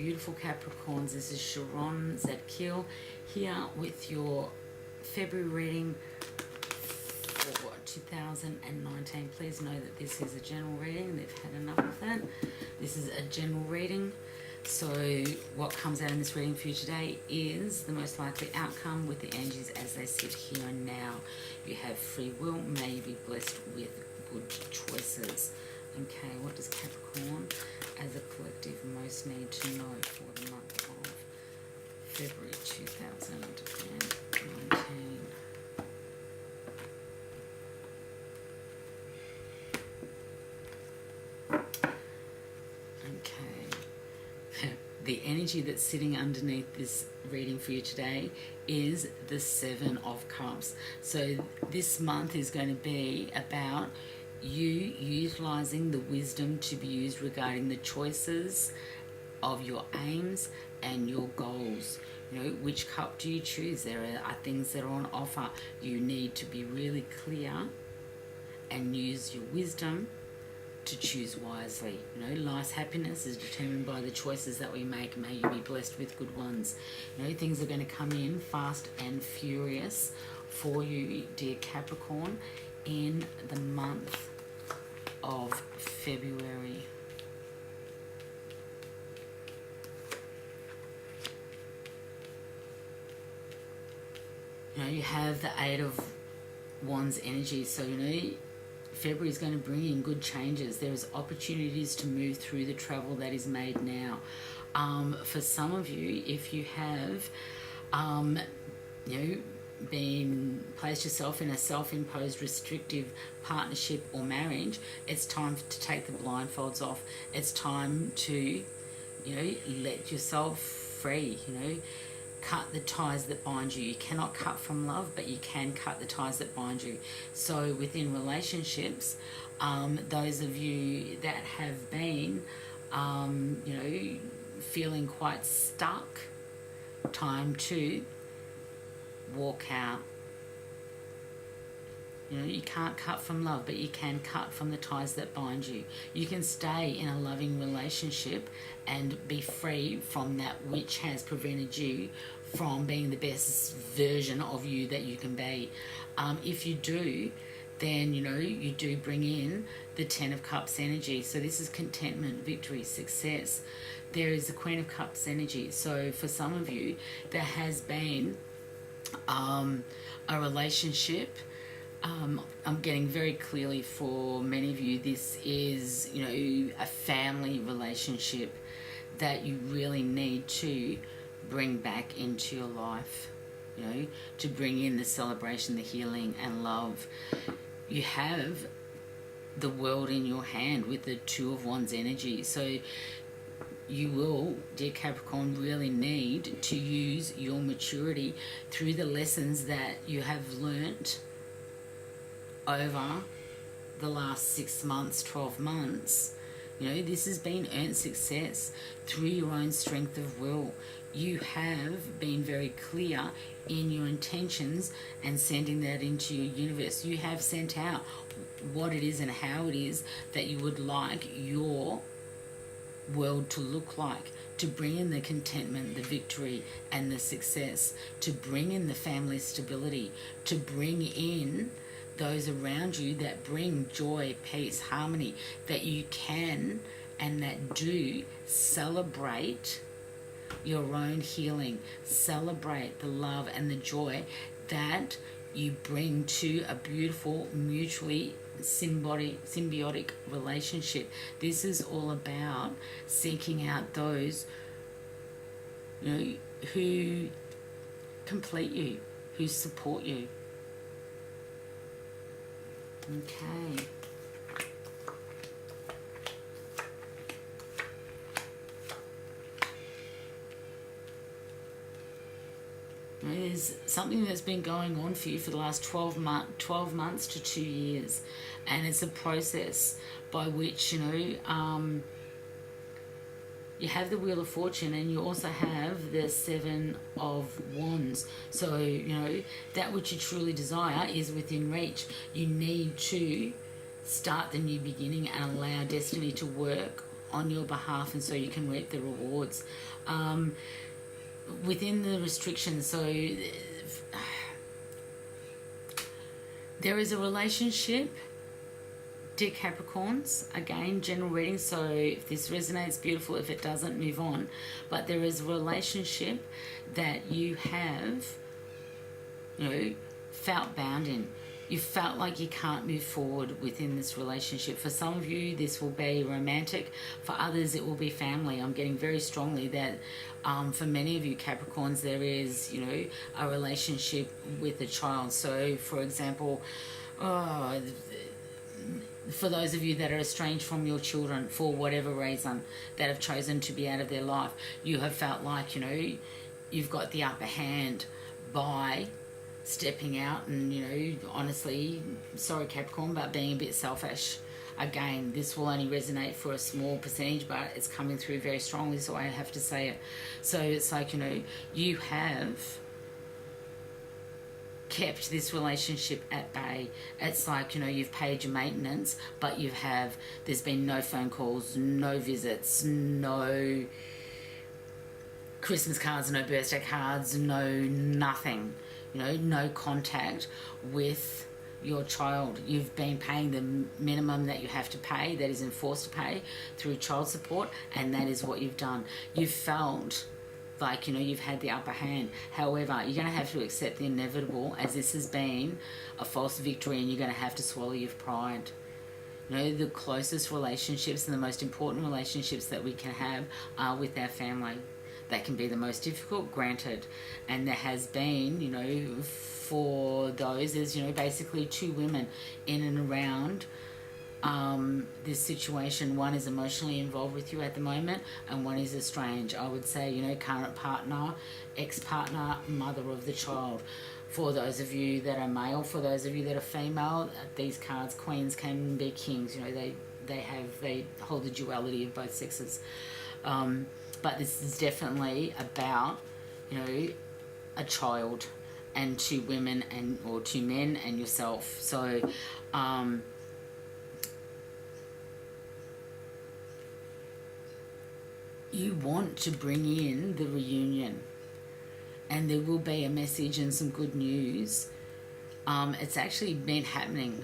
beautiful Capricorns. This is Sharon Zadkiel here with your February reading for 2019. Please know that this is a general reading. They've had enough of that. This is a general reading. So what comes out in this reading for you today is the most likely outcome with the energies as they sit here and now. You have free will. May you be blessed with good choices. Okay, what does Capricorn as a collective most need to know for the month of February 2019? Okay. The energy that's sitting underneath this reading for you today is the Seven of Cups. So this month is going to be about you utilizing the wisdom to be used regarding the choices of your aims and your goals. You know, which cup do you choose? There are things that are on offer. You need to be really clear and use your wisdom to choose wisely. You know, life's happiness is determined by the choices that we make. May you be blessed with good ones. You know, things are going to come in fast and furious for you, dear Capricorn, in the month of February. You know, you have the Eight of Wands energy, so you know February is going to bring in good changes. There's opportunities to move through the travel that is made now. For some of you, if you have you know, placed yourself in a self-imposed restrictive partnership or marriage, it's time to take the blindfolds off. It's time to, you know, let yourself free. You know, cut the ties that bind you. You cannot cut from love, but you can cut the ties that bind you. So within relationships, those of you that have been you know, feeling quite stuck, time to walk out. You know, you can't cut from love, but you can cut from the ties that bind you. You can stay in a loving relationship and be free from that which has prevented you from being the best version of you that you can be. If you do, then, you know, you do bring in the Ten of Cups energy. So this is contentment, victory, success. There is the Queen of Cups energy. So for some of you, there has been a relationship. I'm getting very clearly for many of you, this is, you know, a family relationship that you really need to bring back into your life, you know, to bring in the celebration, the healing and love. You have the world in your hand with the Two of Wands energy. So you will, dear Capricorn, really need to use your maturity through the lessons that you have learnt over the last 6 months, 12 months. You know, this has been earned success through your own strength of will. You have been very clear in your intentions and sending that into your universe. You have sent out what it is and how it is that you would like your world to look like, to bring in the contentment, the victory and the success, to bring in the family stability, to bring in those around you that bring joy, peace, harmony, that you can and that do celebrate your own healing, celebrate the love and the joy that you bring to a beautiful, mutually symbiotic relationship. This is all about seeking out those, you know, who complete you, who support you. Okay. There's something that's been going on for you for the last 12 months to 2 years, and it's a process by which, you know, you have the Wheel of Fortune and you also have the Seven of Wands. So, you know, that which you truly desire is within reach. You need to start the new beginning and allow destiny to work on your behalf, and so you can reap the rewards within the restrictions. So there is a relationship, dear Capricorns, again, general reading, so if this resonates, beautiful. If it doesn't, move on. But there is a relationship that you have, felt bound in. You felt like you can't move forward within this relationship. For some of you, this will be romantic. For others, it will be family. I'm getting very strongly that for many of you Capricorns, there is, a relationship with a child. So, for example, for those of you that are estranged from your children for whatever reason, that have chosen to be out of their life, you have felt like, you've got the upper hand by stepping out and, honestly, sorry Capricorn, but being a bit selfish. Again, this will only resonate for a small percentage, but it's coming through very strongly, so I have to say it. So it's like, you have kept this relationship at bay. It's like, you've paid your maintenance, but there's been no phone calls, no visits, no Christmas cards, no birthday cards, no nothing. No contact with your child. You've been paying the minimum that you have to pay, that is enforced to pay through child support, and that is what you've done. You've felt like, you've had the upper hand. However, you're going to have to accept the inevitable, as this has been a false victory, and you're going to have to swallow your pride. The closest relationships and the most important relationships that we can have are with our family. That can be the most difficult, granted. And there has been, for those, there's, basically two women in and around this situation. One is emotionally involved with you at the moment, and one is estranged. I would say, current partner, ex-partner, mother of the child. For those of you that are male, for those of you that are female, these cards, queens can be kings. They hold the duality of both sexes. But this is definitely about, a child and two women or two men and yourself. So, you want to bring in the reunion, and there will be a message and some good news. It's actually been happening,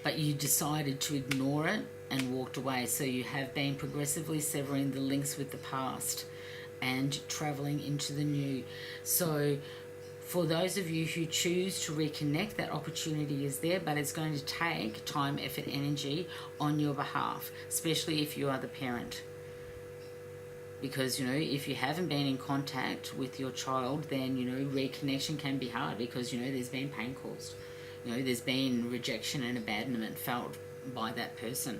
but you decided to ignore it and walked away. So you have been progressively severing the links with the past and traveling into the new. So for those of you who choose to reconnect, that opportunity is there, but it's going to take time, effort, energy on your behalf, especially if you are the parent. Because, if you haven't been in contact with your child, then, reconnection can be hard because, there's been pain caused. There's been rejection and abandonment felt by that person.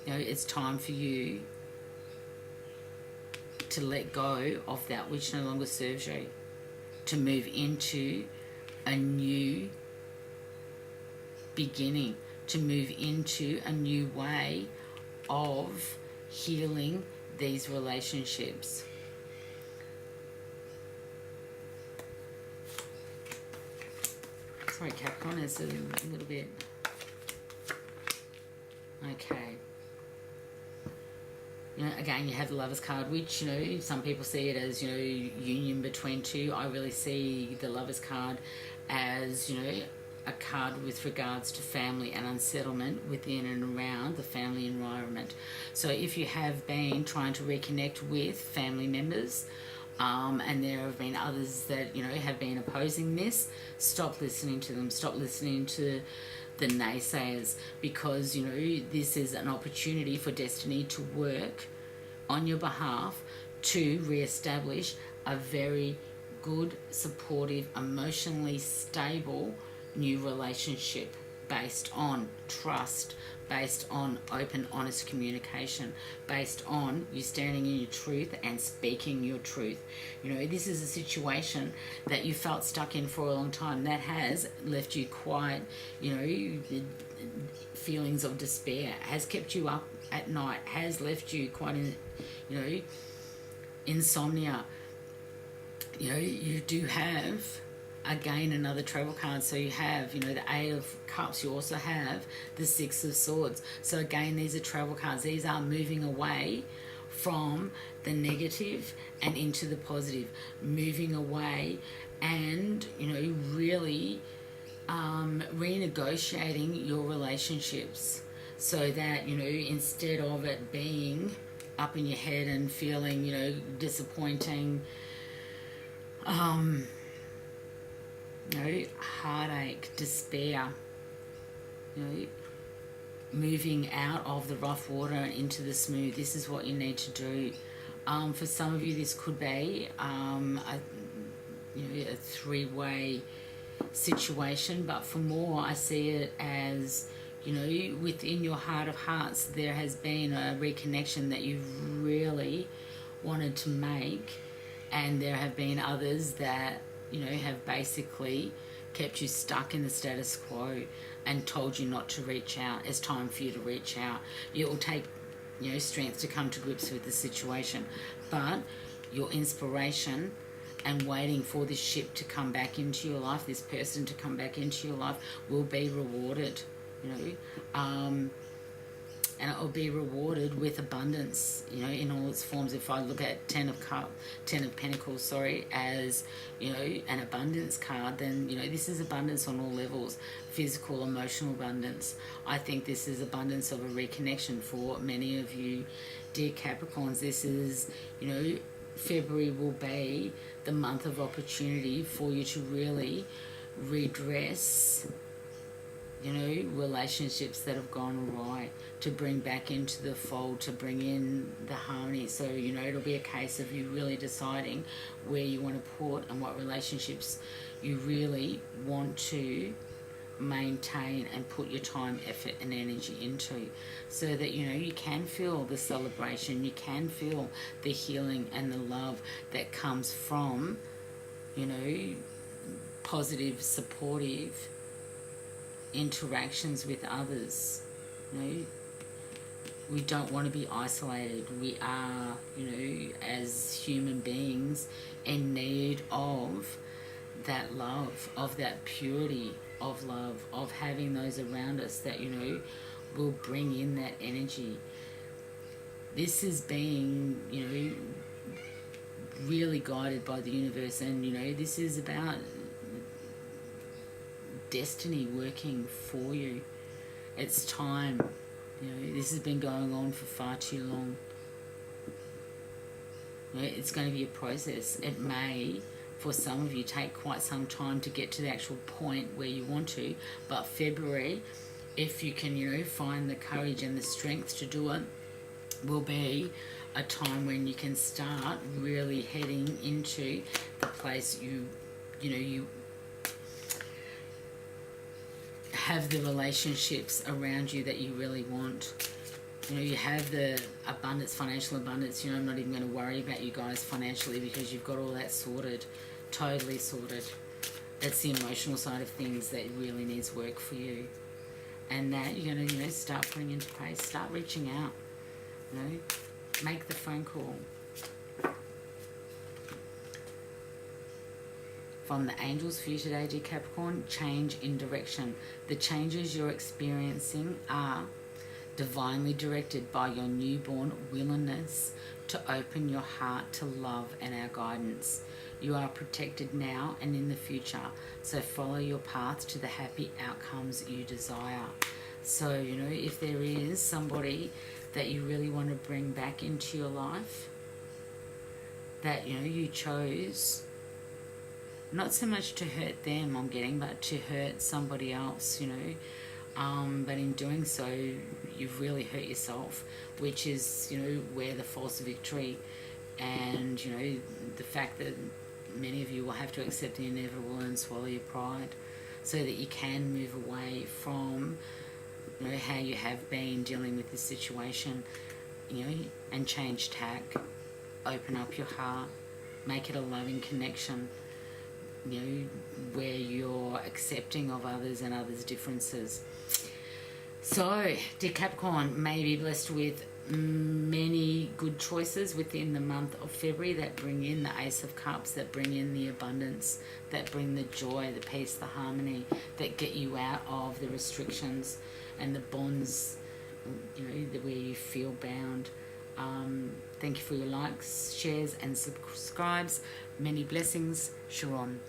It's time for you to let go of that which no longer serves you, to move into a new beginning, to move into a new way of healing these relationships. Sorry, Capricorn, it's a little bit... Okay. Again, you have the Lover's card, which, some people see it as, union between two. I really see the Lover's card as, a card with regards to family and unsettlement within and around the family environment. So if you have been trying to reconnect with family members, and there have been others that, have been opposing this, stop listening to them. Stop listening to the naysayers, because this is an opportunity for destiny to work on your behalf to re-establish a very good, supportive, emotionally stable new relationship based on trust, based on open, honest communication, based on you standing in your truth and speaking your truth. This is a situation that you felt stuck in for a long time that has left you quite, feelings of despair, has kept you up at night, has left you quite insomnia. You do have again, another travel card. So you have, you know, the Eight of Cups. You also have the Six of Swords. So again, these are travel cards. These are moving away from the negative and into the positive, moving away and, you know, really renegotiating your relationships, so that, you know, instead of it being up in your head and feeling, you know, disappointing, you know, heartache, despair, you know, moving out of the rough water and into the smooth. This is what you need to do. For some of you, this could be a three-way situation, but for more, I see it as, you know, within your heart of hearts, there has been a reconnection that you've really wanted to make, and there have been others that, you know, have basically kept you stuck in the status quo and told you not to reach out. It's time for you to reach out. It will take, you know, strength to come to grips with the situation, but your inspiration and waiting for this ship to come back into your life, this person to come back into your life, will be rewarded, you know, and it will be rewarded with abundance, you know, in all its forms. If I look at Ten of Pentacles, as, you know, an abundance card, then, you know, this is abundance on all levels, physical, emotional abundance. I think this is abundance of a reconnection for many of you, dear Capricorns. This is, you know, February will be the month of opportunity for you to really redress, you know, relationships that have gone awry, to bring back into the fold, to bring in the harmony. So, you know, it'll be a case of you really deciding where you want to put and what relationships you really want to maintain and put your time, effort and energy into, so that, you know, you can feel the celebration, you can feel the healing and the love that comes from, you know, positive, supportive interactions with others. You know, we don't want to be isolated. We are, you know, as human beings, in need of that love, of that purity of love, of having those around us that, you know, will bring in that energy. This is being, you know, really guided by the universe, and, you know, this is about destiny working for you. It's time. You know, this has been going on for far too long. You know, it's going to be a process. It may, for some of you, take quite some time to get to the actual point where you want to, but February, if you can, you know, find the courage and the strength to do it, will be a time when you can start really heading into the place you have the relationships around you that you really want. You know, you have the abundance, financial abundance. You know, I'm not even going to worry about you guys financially, because you've got all that sorted, totally sorted. It's the emotional side of things that really needs work for you, and that you're going to, you know, start putting into place, start reaching out, you know, make the phone call. From the angels for you today, dear Capricorn, change in direction. The changes you're experiencing are divinely directed by your newborn willingness to open your heart to love and our guidance. You are protected now and in the future, so follow your path to the happy outcomes you desire. So, you know, if there is somebody that you really want to bring back into your life, that, you know, you chose not so much to hurt them, I'm getting, but to hurt somebody else, you know. But in doing so, you've really hurt yourself, which is, you know, where the false victory and, you know, the fact that many of you will have to accept the inevitable and swallow your pride, so that you can move away from, you know, how you have been dealing with this situation, you know, and change tack, open up your heart, make it a loving connection, you know, where you're accepting of others and others' differences. So, dear Capricorn, may be blessed with many good choices within the month of February that bring in the Ace of Cups, that bring in the abundance, that bring the joy, the peace, the harmony, that get you out of the restrictions and the bonds, where you feel bound. Thank you for your likes, shares and subscribes. Many blessings. Sharon.